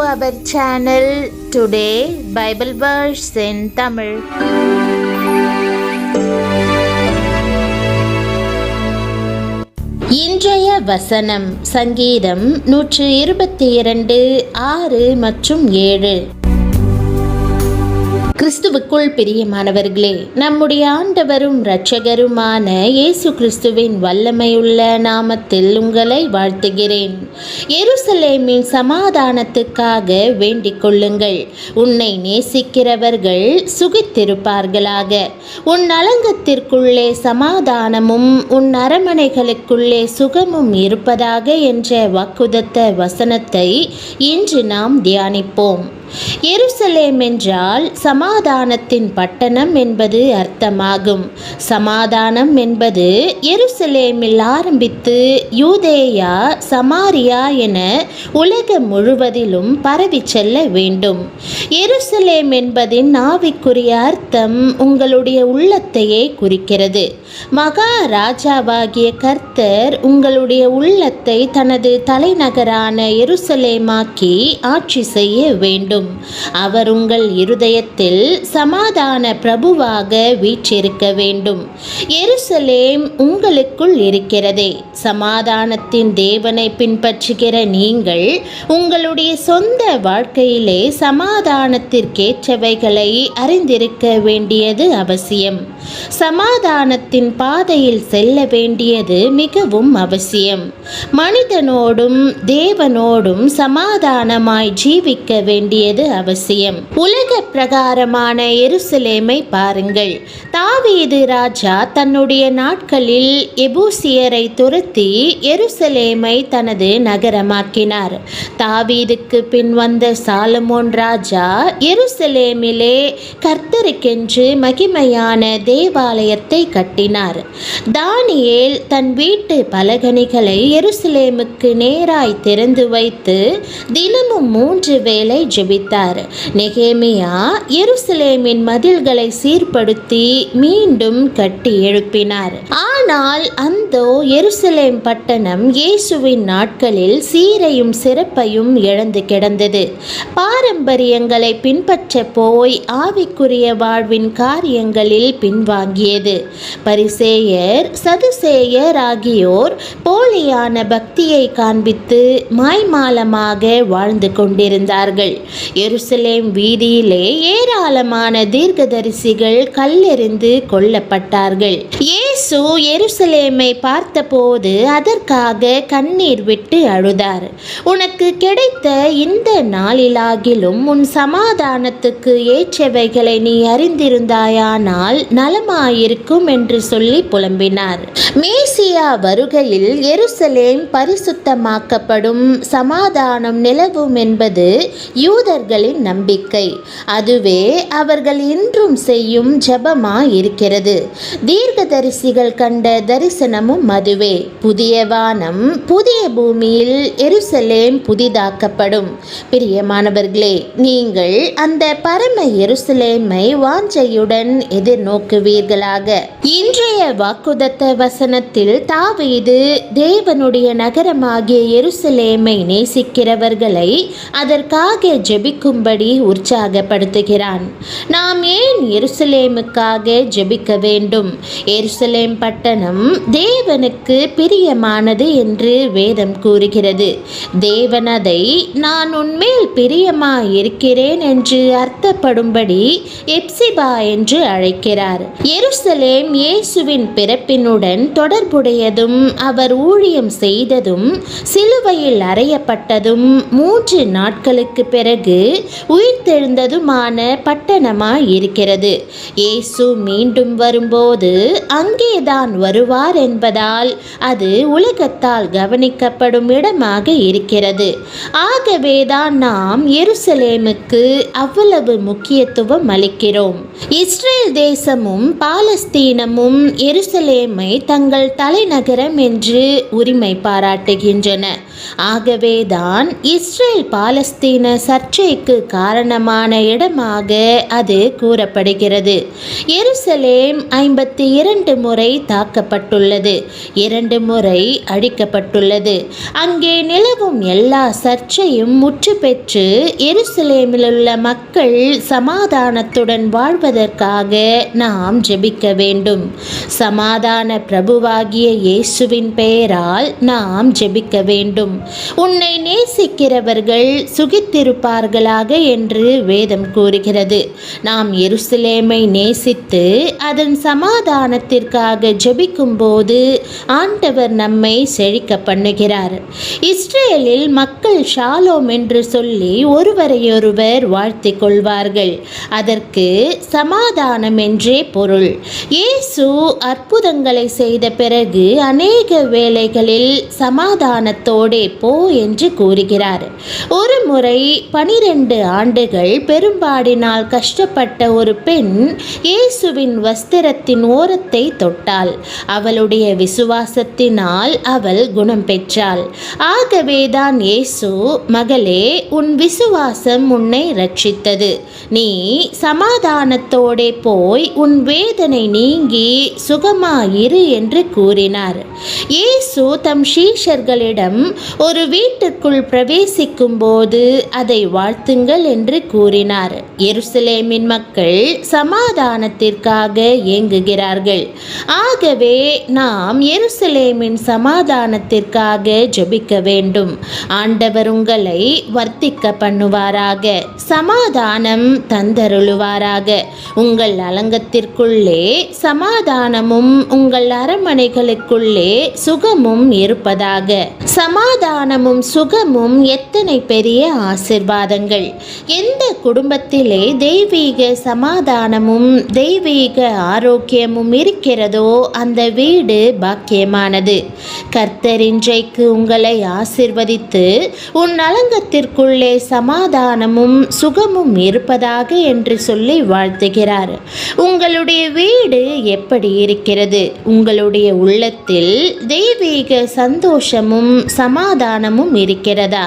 our channel. Today Bible verse in Tamil. இன்றைய வசனம் சங்கீதம் 122 6 மற்றும் 7. கிறிஸ்துவுக்குள் பிரியமானவர்களே, நம்முடைய ஆண்டவரும் இரட்சகருமான இயேசு கிறிஸ்துவின் வல்லமையுள்ள நாமத்தில் உங்களை வாழ்த்துகிறேன். எருசலேமின் சமாதானத்துக்காக வேண்டிக் கொள்ளுங்கள். உன்னை நேசிக்கிறவர்கள் சுகித்திருப்பார்களாக. உன் அலங்கத்திற்குள்ளே சமாதானமும் உன் அரமனைகளுக்குள்ளே சுகமும் இருப்பதாக என்ற வாக்குதத்த வசனத்தை இன்று நாம் தியானிப்போம். எருசலேம் என்றால் சமாதானத்தின் பட்டணம் என்பது அர்த்தமாகும். சமாதானம் என்பது எருசலேமில் ஆரம்பித்து யூதேயா, சமாரியா என உலகம் முழுவதிலும் பரவி செல்ல வேண்டும். எருசலேம் என்பதின் ஆவிக்குரிய அர்த்தம் உங்களுடைய உள்ளத்தையே குறிக்கிறது. மகாராஜாவாகிய கர்த்தர் உங்களுடைய உள்ளத்தை தனது தலைநகரான எருசலேமாக்கி ஆட்சி செய்ய வேண்டும். அவர் உங்கள் இருதயத்தில் சமாதான பிரபுவாக வீற்றிருக்க வேண்டும். எருசலேம் உங்களுக்குள் இருக்கிறதே. சமாதானத்தின் தேவனை பின்பற்றுகிற நீங்கள் உங்களுடைய சொந்த வாழ்க்கையிலே சமாதானத்திற்கேற்றவைகளை அறிந்திருக்க வேண்டியது அவசியம். சமாதானத்தின் பாதையில் செல்ல வேண்டியது மிகவும் அவசியம். மனிதனோடும் தேவனோடும் சமாதானமாய் ஜீவிக்க வேண்டியது அவசியம். உலக பிரகாரமான எருசலேமை பாருங்கள். தாவீது ராஜா தன்னுடைய நாட்களில் எபூசியரை துரத்தி எருசலேமை தனது நகரமாக்கினார். தாவீதுக்கு பின் வந்த சாலமோன் ராஜா எருசலேமிலே கர்த்தருக்கென்று மகிமையான தேவாலயத்தை கட்டினார். தானியேல் தன் வீட்டு பலகணிகளை எருசலேமுக்கு நேராய் திறந்து வைத்து தினமும் 3 வேளை ஜெபித்தார். நெகேமியா எருசலேமின் மதில்களை சீர்படுத்தி மீண்டும் கட்டி எழுப்பினார். ஆனால் அந்தோ எருசலேம் பட்டணம் இயேசுவின் நாட்களில் சீரையும் சிறப்பையும் இழந்து கிடந்தது. பாரம்பரியங்களை பின்பற்ற போய் ஆவிக்குரிய வாழ்வின் காரியங்களில் பின்வாங்கியது. பரிசேயர், சதுசேயர் ஆகியோர் போலியான பக்தியை காண்பித்து மாய்மாலமாக வாழ்ந்து கொண்டிருந்தார்கள். எருசலேம் வீதியிலே ஏராளமான தீர்க்கதரிசிகள் கல்லெறிந்து கொல்லப்பட்டார்கள். இயேசு எருசலேமை பார்த்தபோது அதற்காக கண்ணீர் விட்டு அழுதார். உனக்கு கிடைத்த இந்த நாளிலாகிலும் உன் சமாதானத்துக்கு ஏற்றவைகளை நீ அறிந்திருந்தாயானால் நலமாயிருக்கும் என்று சொல்லி புலம்பினார். மேசியா வருகையில் எருசலேம் பரிசுத்தமாக்கப்படும், சமாதானம் நிலவும் என்பது யூதர்களின் நம்பிக்கை. அதுவே அவர்கள் இன்றும் செய்யும் ஜெபமாயிருக்கிறது. தீர்க்கதரிசிகள் கண்ட தரிசனமும் அதுவே. புதிய வானம், புதிய பூமியில் எருசலேம் புதிதாக்கப்படும். பிரியமானவர்களே, நீங்கள் அந்த பரம எருசலேமை வாஞ்சையுடன் எதிர்நோக்குவீர்களாக. இன்றைய வாக்குதத்த வசனத்தில் தாவீது தேவனுடைய நகரமாகிய எருசலேமை நேசிக்கிறவர்களை அதற்காக ஜெபிக்கும்படி உற்சாகப்படுத்துகிறான். நாம் ஏன் எருசலேமுக்காக ஜெபிக்க வேண்டும்? எருசலேம் பட்டணம் தேவனுக்கு பிரியமானது என்று வேதம் கூறுகிறது. தேவன் அதை நான் உன்மேல் பிரியமாய் இருக்கிறேன் என்று அர்த்தப்படும்படி எப்சிபா என்று அழைக்கிறார். எருசலேம் இயேசுவின் பிறப்பினுடன் தொடர்புடையதும் அவர் ஊழியம் செய்ததும் சிலுவையில் அறையப்பட்டதும் 3 நாட்களுக்கு பிறகு உயிர்த்தெழுந்ததுமான பட்டணமாய் இருக்கிறது. இயேசு மீண்டும் வரும்போது அங்கேதான் வருவார் என்பதால் அது உலகத்தால் கவனிக்கப்படும் இடமாக இருக்கிறது. ஆகவேதான் நாம் எருசலேமுக்கு அவ்வளவு முக்கியத்துவம் அளிக்கிறோம். இஸ்ரேல் தேசமும் பாலஸ்தீனமும் எருசலேமை தங்கள் தலைநகரம் என்று உரிமை பாராட்டுகின்றன. ஆகவேதான் இஸ்ரேல் பாலஸ்தீன சர்ச்சைக்கு காரணமான இடமாக அது கூறப்படுகிறது. எருசலேம் 52 முறை தாக்கப்பட்டுள்ளது, 2 முறை அழிக்கப்பட்டுள்ளது. அங்கே நிலவும் எல்லா சர்ச்சையும் முற்று பெற்று எருசலேமில் உள்ள மக்கள் சமாதானத்துடன் வாழ்வதற்காக நாம் ஜெபிக்க வேண்டும். சமாதான பிரபுவாகிய இயேசுவின் பெயரால் நாம் ஜெபிக்க வேண்டும். உன்னை நேசிக்கிறவர்கள் சுகித்திருப்பார்களாக என்று வேதம் கூறுகிறது. நாம் எருசலேமை நேசித்து அதன் சமாதானத்திற்காக ஜெபிக்கும் போது ஆண்டவர் நம்மை செழிக்க பண்ணுகிறார். இஸ்ரேலில் மக்கள் ஷாலோம் என்று சொல்லி ஒருவரையொருவர் வாழ்த்திக் கொள்வார்கள். அதற்கு சமாதானம் என்றே பொருள். இயேசு அற்புதங்களை செய்த பிறகு அநேக வேளைகளில் சமாதானத்தோடே போ என்று கூறுகிறார். ஒரு முறை 12 ஆண்டுகள் பெரும்பாடினால் கஷ்டப்பட்ட ஒரு பெண் இயேசுவின் வஸ்திரத்தின் ஓரத்தை தொட்டாள். அவளுடைய விசுவாசத்தினால் அவள் குணம் பெற்றாள். ஆகவேதான் இயேசு, மகளே, உன் விசுவாசம் உன்னை ரட்சித்தது, நீ சமாதானத்தோடே போய் உன் வேதனை நீங்கி சுகமாயிரு என்று கூறினார். இயேசு தம் சீஷர்களிடம் ஒரு வீட்டுக்குள் பிரவேசிக்கும் போது அதை வாழ்த்துங்கள் என்று கூறினார். எருசலேமின் மக்கள் சமாதானத்திற்காக ஏங்குகிறார்கள். ஆகவே நாம் எருசலேமின் சமாதானத்திற்காக ஜெபிக்க வேண்டும். ஆண்டவர் உங்களை வர்த்திக்க பண்ணுவாராக, சமாதானம் தந்தருளுவாராக. உங்கள் அலங்கத்திற்குள்ளே சமாதானமும் உங்கள் அரண்மனைகளுக்குள்ளே சுகமும் இருப்பதாக. சமாதானமும் சுகமும் எத்தனை பெரிய ஆசீர்வாதங்கள்! எந்த குடும்பத்திலே தெய்வீக சமாதானமும் தெய்வீக ஆரோக்கியமும் இருக்கிறதோ அந்த வீடு பாக்கியமானது. கர்த்தர் இன்றைக்கு உங்களை ஆசீர்வதித்து உன் அலங்கத்திற்குள்ளே சமாதானமும் சுகமும் இருப்பதாக என்று சொல்லி வாழ்த்துகிறார். உங்களுடைய வீடு எப்படி இருக்கிறது? உங்களுடைய உள்ளத்தில் தெய்வீக சந்தோஷமும் சமாதானமும் இருக்கிறதா?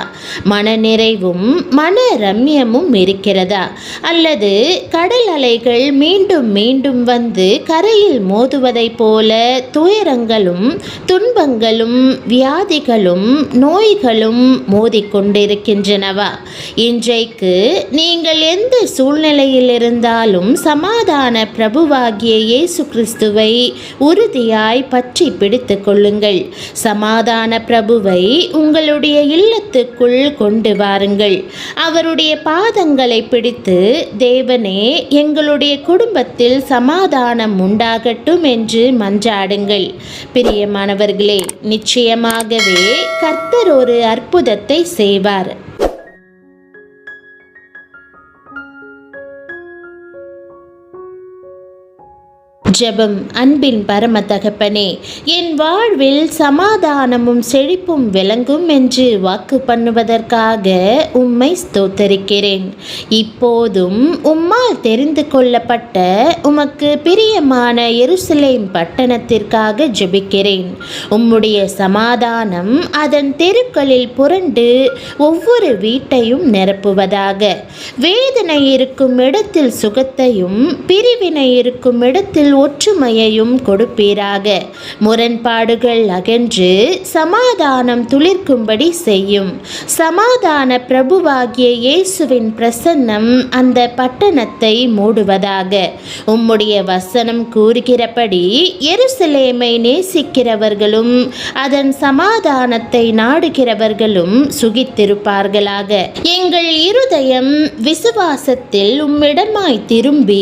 மனநிறைவும் மன ரம்யமும் இருக்கிறதா? அல்லது கடல் அலைகள் மீண்டும் மீண்டும் வந்து கரையில் மோதுவதைப் போல துயரங்களும் துன்பங்களும் வியாதிகளும் நோய்களும் மோதிக்கொண்டிருக்கின்றனவா? இன்றைக்கு நீங்கள் எந்த சூழ்நிலையில் இருந்தாலும் சமாதான பிரபுவாகிய இயேசு கிறிஸ்துவை உறுதியாய் பற்றி பிடித்து கொள்ளுங்கள். சமாதான பிரபுவை உங்களுடைய இல்லத்துக்குள் கொண்டு வாருங்கள். அவருடைய பாதங்களை பிடித்து, தேவனே, எங்களுடைய குடும்பத்தில் சமாதானம் உண்டாகட்டும் என்று மன்றாடுங்கள். பிரியமானவர்களே, நிச்சயமாகவே கர்த்தர் ஒரு அற்புதத்தை செய்வார். ஜெபம். அன்பின் பரம தகப்பனே, என் வாழ்வில் சமாதானமும் செழிப்பும் விளங்கும் என்று வாக்கு பண்ணுவதற்காக உம்மை ஸ்தோத்தரிக்கிறேன். இப்போதும் உம்மால் தெரிந்து கொள்ளப்பட்ட உமக்கு பிரியமான எருசலேம் பட்டணத்திற்காக ஜெபிக்கிறேன். உம்முடைய சமாதானம் அதன் தெருக்களில் புரண்டு ஒவ்வொரு வீட்டையும் நிரப்புவதாக. வேதனை இருக்கும் இடத்தில் சுகத்தையும் பிரிவினை இருக்கும் இடத்தில் ஒற்றுமையையும் கொடுப்பீராக. முரண்பாடுகள் அகன்று சமாதானம் துளிர்க்கும்படி செய்யும். சமாதான பிரபுவாகிய இயேசுவின் பிரசன்னம் அந்த பட்டணத்தை மூடுவதாக. உம்முடைய வசனம் கூறுகிறபடி எருசலேமை நேசிக்கிறவர்களும் அதன் சமாதானத்தை நாடுகிறவர்களும் சுகித்திருப்பார்களாக. எங்கள் இருதயம் விசுவாசத்தில் உம்மிடமாய் திரும்பி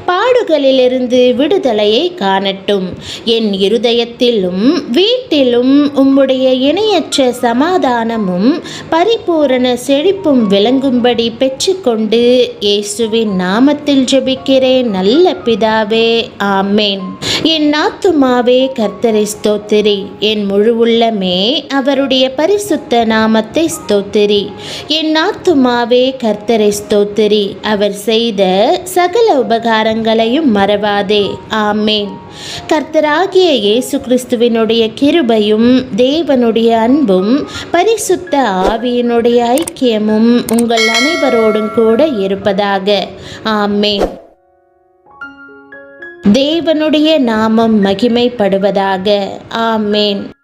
பாடுகளிலிருந்து விடுதலையை காணட்டும். என் இருதயத்திலும் வீட்டிலும் உம்முடைய இணையற்ற சமாதானமும் பரிபூரண செழிப்பும் விளங்கும்படி பெற்றுக்கொண்டு இயேசுவின் நாமத்தில் ஜெபிக்கிறேன் நல்ல பிதாவே, ஆமேன். என் ஆத்துமாவே கர்த்தரை ஸ்தோத்திரி, என் முழு உள்ளமே அவருடைய பரிசுத்த நாமத்தை ஸ்தோத்திரி. என் ஆத்துமாவே கர்த்தரை ஸ்தோத்திரி, அவர் செய்த சகல உபகாரங்களையும் மறவாதே. ஆமேன். கர்த்தராகிய இயேசு கிறிஸ்துவினுடைய கிருபையும் தேவனுடைய அன்பும் பரிசுத்த ஆவியினுடைய ஐக்கியமும் உங்கள் அனைவரோடும் கூட இருப்பதாக. ஆமேன். தேவனுடைய நாமம் மகிமைப்படுவதாக. ஆமேன்.